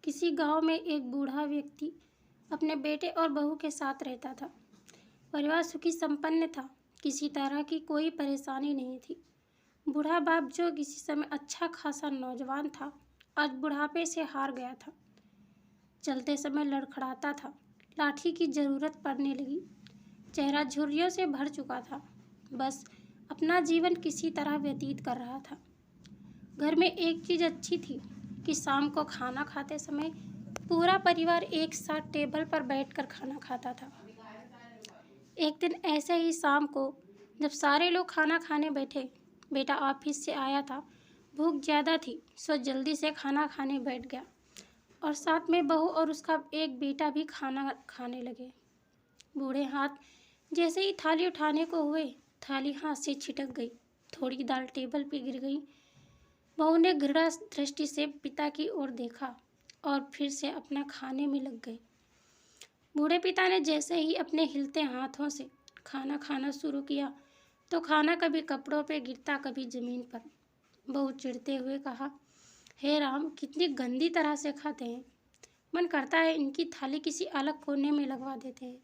किसी गांव में एक बूढ़ा व्यक्ति अपने बेटे और बहू के साथ रहता था। परिवार सुखी संपन्न था, किसी तरह की कोई परेशानी नहीं थी। बूढ़ा बाप जो किसी समय अच्छा खासा नौजवान था, आज बुढ़ापे से हार गया था। चलते समय लड़खड़ाता था, लाठी की जरूरत पड़ने लगी। चेहरा झुर्रियों से भर चुका था, बस अपना जीवन किसी तरह व्यतीत कर रहा था। घर में एक चीज अच्छी थी कि शाम को खाना खाते समय पूरा परिवार एक साथ टेबल पर बैठकर खाना खाता था। एक दिन ऐसे ही शाम को जब सारे लोग खाना खाने बैठे, बेटा ऑफिस से आया था। भूख ज़्यादा थी, सो जल्दी से खाना खाने बैठ गया और साथ में बहू और उसका एक बेटा भी खाना खाने लगे। बूढ़े हाथ जैसे ही थाली उठाने को हुए, थाली हाथ से छिटक गई। थोड़ी दाल टेबल पे गिर गई। बहू ने घृणा दृष्टि से पिता की ओर देखा और फिर से अपना खाने में लग गए। बूढ़े पिता ने जैसे ही अपने हिलते हाथों से खाना खाना शुरू किया तो खाना कभी कपड़ों पे गिरता, कभी जमीन पर। बहू चिढ़ते हुए कहा, हे राम, कितनी गंदी तरह से खाते हैं। मन करता है इनकी थाली किसी अलग कोने में लगवा देते हैं।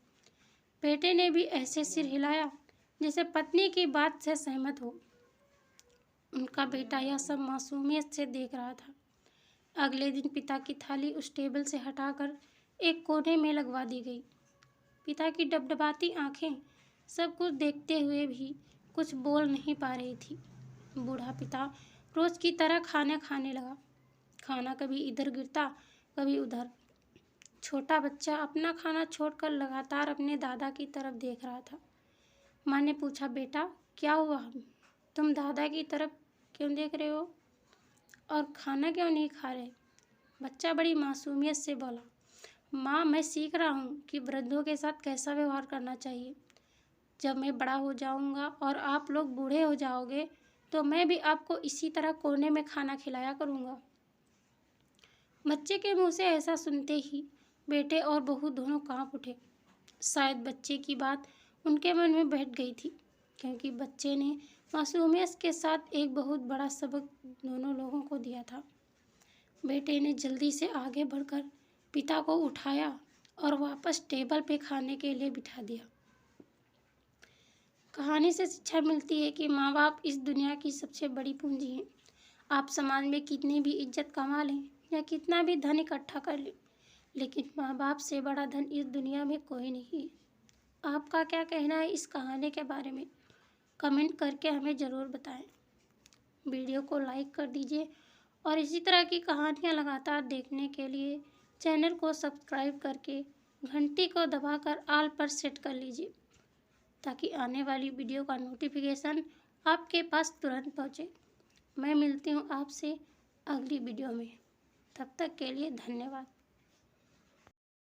बेटे ने भी ऐसे सिर हिलाया जैसे पत्नी की बात से सहमत हो। उनका बेटा यह सब मासूमियत से देख रहा था। अगले दिन पिता की थाली उस टेबल से हटाकर एक कोने में लगवा दी गई। पिता की डबडबाती आंखें सब कुछ देखते हुए भी कुछ बोल नहीं पा रही थी। बूढ़ा पिता रोज की तरह खाना खाने लगा। खाना कभी इधर गिरता, कभी उधर। छोटा बच्चा अपना खाना छोड़कर लगातार अपने दादा की तरफ देख रहा था। माँ ने पूछा, बेटा क्या हुआ, तुम दादा की तरफ क्यों देख रहे हो और खाना क्यों नहीं खा रहे? बच्चा बड़ी मासूमियत से बोला, माँ, मैं सीख रहा हूँ कि वृद्धों के साथ कैसा व्यवहार करना चाहिए। जब मैं बड़ा हो जाऊँगा और आप लोग बूढ़े हो जाओगे तो मैं भी आपको इसी तरह कोने में खाना खिलाया करूँगा। बच्चे के मुंह से ऐसा सुनते ही बेटे और बहू दोनों कांप उठे। शायद बच्चे की बात उनके मन में बैठ गई थी, क्योंकि बच्चे ने मासूमियत के साथ एक बहुत बड़ा सबक दोनों लोगों को दिया था। बेटे ने जल्दी से आगे बढ़कर पिता को उठाया और वापस टेबल पे खाने के लिए बिठा दिया। कहानी से शिक्षा मिलती है कि माँ बाप इस दुनिया की सबसे बड़ी पूंजी हैं। आप समाज में कितनी भी इज्जत कमा लें या कितना भी धन इकट्ठा कर लें, लेकिन माँ बाप से बड़ा धन इस दुनिया में कोई नहीं है। आपका क्या कहना है इस कहानी के बारे में? कमेंट करके हमें ज़रूर बताएं। वीडियो को लाइक कर दीजिए और इसी तरह की कहानियाँ लगातार देखने के लिए चैनल को सब्सक्राइब करके घंटी को दबाकर ऑल पर सेट कर लीजिए, ताकि आने वाली वीडियो का नोटिफिकेशन आपके पास तुरंत पहुँचे। मैं मिलती हूँ आपसे अगली वीडियो में। तब तक के लिए धन्यवाद।